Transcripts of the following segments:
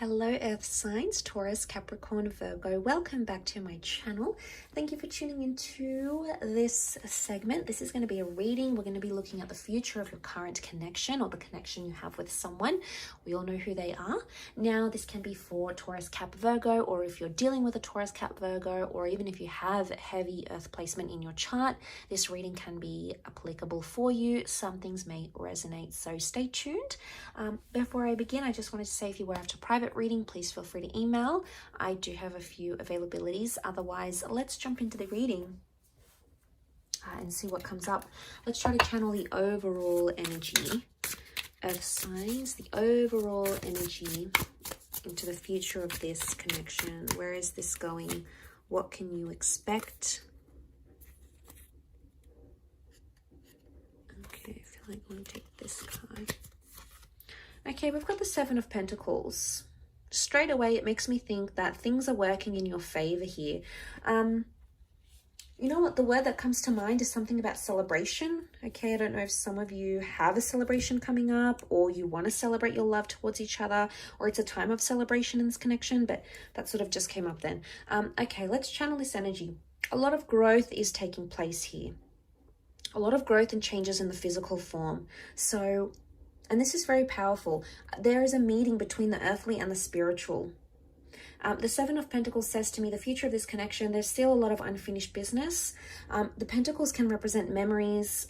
Hello Earth signs, Taurus, Capricorn, Virgo. Welcome back to my channel. Thank you for tuning into this segment. This is going to be a reading. We're going to be looking at the future of your current connection or the connection you have with someone. We all know who they are. Now, this can be for Taurus, Cap, Virgo, or if you're dealing with a Taurus, Cap, Virgo, or even if you have heavy Earth placement in your chart, this reading can be applicable for you. Some things may resonate, so stay tuned. Before I begin, I just wanted to say if you were after private reading, please feel free to email. I do have a few availabilities. Otherwise, let's jump into the reading and see what comes up. Let's try to channel the overall energy of signs, the overall energy into the future of this connection. Where is this going? What can you expect? Okay, I feel like I'm going to take this card. Okay, we've got the Seven of Pentacles. Straight away, it makes me think that things are working in your favor here. You know what? The word that comes to mind is something about celebration. Okay, I don't know if some of you have a celebration coming up or you want to celebrate your love towards each other, or it's a time of celebration in this connection, but that sort of just came up then. Okay, let's channel this energy. A lot of growth is taking place here. A lot of growth and changes in the physical form. So, and this is very powerful. There is a meeting between the earthly and the spiritual. The Seven of Pentacles says to me, the future of this connection, there's still a lot of unfinished business. The Pentacles can represent memories,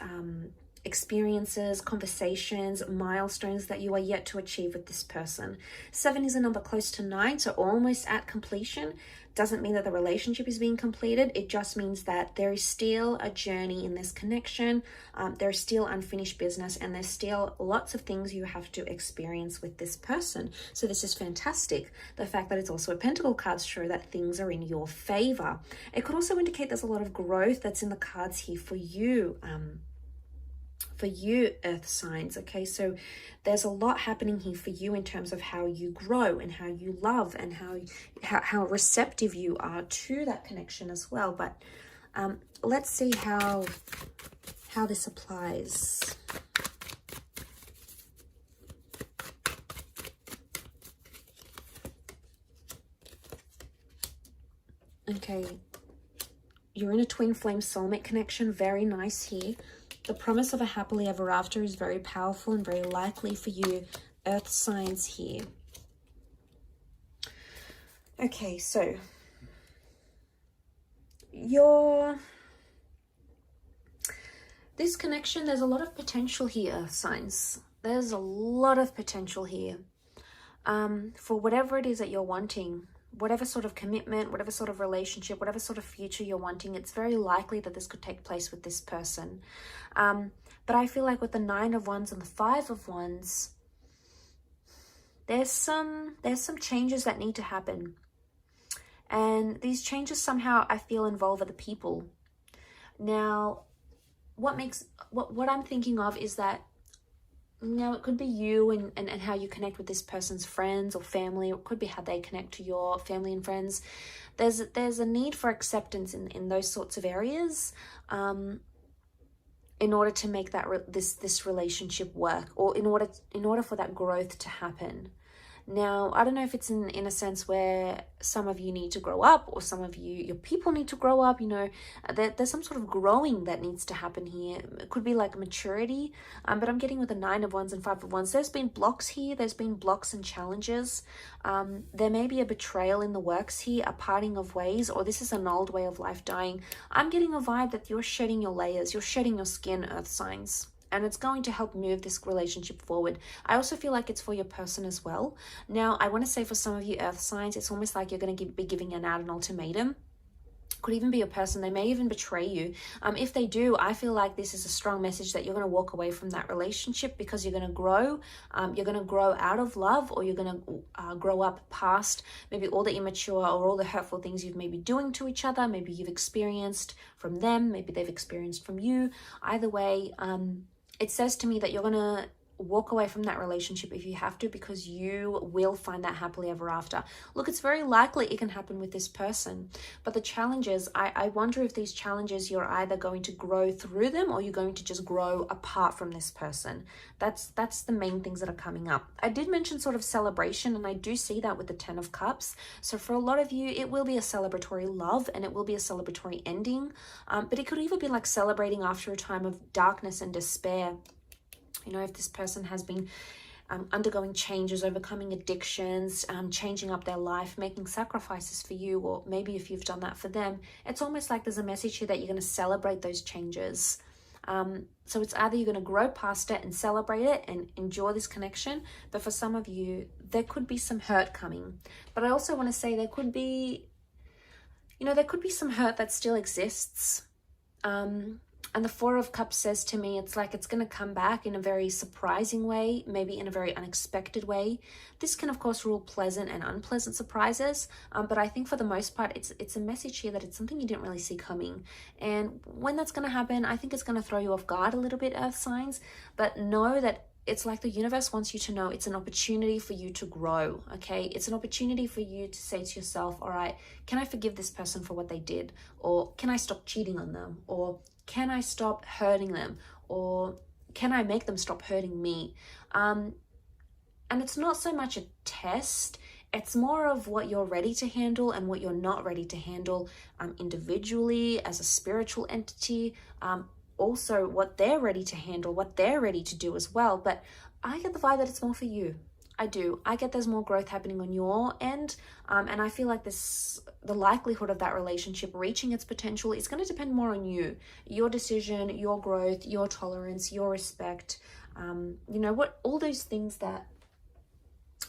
experiences, conversations, milestones that you are yet to achieve with this person. 7 is a number close to 9, so almost at completion. Doesn't mean that the relationship is being completed. It just means that there is still a journey in this connection. There's still unfinished business, and there's still lots of things you have to experience with this person. So this is fantastic. The fact that it's also a Pentacle cards show that things are in your favor. It could also indicate there's a lot of growth that's in the cards here for you. For you, Earth signs. Okay, so there's a lot happening here for you in terms of how you grow and how you love and how receptive you are to that connection as well. But let's see how this applies. Okay, you're in a twin flame soulmate connection. Very nice here. The promise of a happily ever after is very powerful and very likely for you, Earth signs here. Okay, so this connection, there's a lot of potential here, Earth signs. There's a lot of potential here for whatever it is that you're wanting. Whatever sort of commitment, whatever sort of relationship, whatever sort of future you're wanting, it's very likely that this could take place with this person. But I feel like with the 9 of Wands and the 5 of Wands, there's some changes that need to happen. And these changes somehow I feel involve other people. Now, what I'm thinking of is that, now, it could be you and how you connect with this person's friends or family. It could be how they connect to your family and friends. There's a need for acceptance in those sorts of areas in order to make that this relationship work, or in order for that growth to happen. Now, I don't know if it's in a sense where some of you need to grow up, or some of your people need to grow up. You know, there's some sort of growing that needs to happen here. It could be like maturity, but I'm getting with the 9 of Wands and 5 of Wands. There's been blocks here. There's been blocks and challenges. There may be a betrayal in the works here, a parting of ways, or this is an old way of life dying. I'm getting a vibe that you're shedding your layers. You're shedding your skin, Earth signs. And it's going to help move this relationship forward. I also feel like it's for your person as well. Now, I want to say for some of you Earth signs, it's almost like you're going to be giving out an ultimatum. Could even be your person. They may even betray you. If they do, I feel like this is a strong message that you're going to walk away from that relationship because you're going to grow. You're going to grow out of love, or you're going to grow up past maybe all the immature or all the hurtful things you've maybe doing to each other. Maybe you've experienced from them. Maybe they've experienced from you. Either way, it says to me that you're going to walk away from that relationship if you have to, because you will find that happily ever after. Look, it's very likely it can happen with this person, but the challenges, I wonder if these challenges, you're either going to grow through them or you're going to just grow apart from this person. That's the main things that are coming up. I did mention sort of celebration, and I do see that with the 10 of Cups. So for a lot of you, it will be a celebratory love and it will be a celebratory ending, but it could even be like celebrating after a time of darkness and despair. You know, if this person has been undergoing changes, overcoming addictions, changing up their life, making sacrifices for you, or maybe if you've done that for them, it's almost like there's a message here that you're going to celebrate those changes. So it's either you're going to grow past it and celebrate it and enjoy this connection, but for some of you, there could be some hurt coming. But I also want to say there could be, you know, there could be some hurt that still exists. And the 4 of Cups says to me, it's like it's going to come back in a very surprising way, maybe in a very unexpected way. This can, of course, rule pleasant and unpleasant surprises, but I think for the most part, it's a message here that it's something you didn't really see coming. And when that's going to happen, I think it's going to throw you off guard a little bit, Earth signs, but know that it's like the universe wants you to know it's an opportunity for you to grow, okay? It's an opportunity for you to say to yourself, all right, can I forgive this person for what they did? Or can I stop cheating on them? Or can I stop hurting them? Or can I make them stop hurting me? And it's not so much a test. It's more of what you're ready to handle and what you're not ready to handle individually, as a spiritual entity, also what they're ready to handle, what they're ready to do as well. But I get the vibe that it's more for you. I do. I get there's more growth happening on your end. And I feel like the likelihood of that relationship reaching its potential is going to depend more on you, your decision, your growth, your tolerance, your respect. You know, what all those things that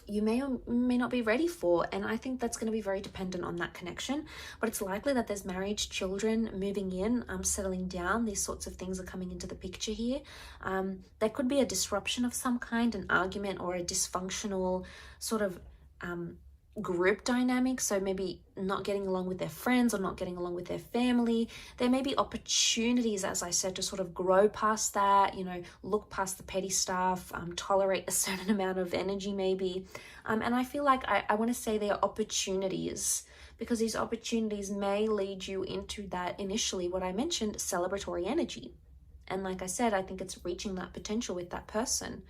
you may or may not be ready for. And I think that's going to be very dependent on that connection. But it's likely that there's marriage, children moving in, settling down. These sorts of things are coming into the picture here. There could be a disruption of some kind, an argument or a dysfunctional sort of group dynamic. So maybe not getting along with their friends or not getting along with their family. There may be opportunities, as I said, to sort of grow past that, you know, look past the petty stuff, tolerate a certain amount of energy maybe. And I feel like I want to say there are opportunities, because these opportunities may lead you into that initially, what I mentioned, celebratory energy. And like I said, I think it's reaching that potential with that person.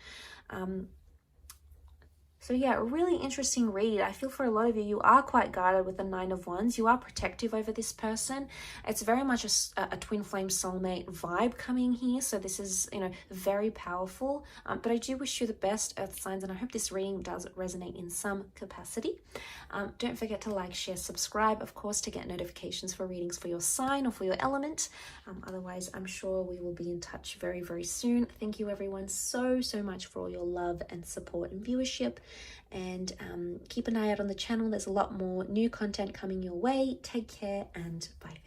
So yeah, a really interesting read. I feel for a lot of you, you are quite guarded with the 9 of Wands. You are protective over this person. It's very much a twin flame soulmate vibe coming here. So this is, you know, very powerful. But I do wish you the best, Earth signs, and I hope this reading does resonate in some capacity. Don't forget to like, share, subscribe, of course, to get notifications for readings for your sign or for your element. Otherwise, I'm sure we will be in touch very, very soon. Thank you everyone so much for all your love and support and viewership. And keep an eye out on the channel. There's a lot more new content coming your way. Take care and bye.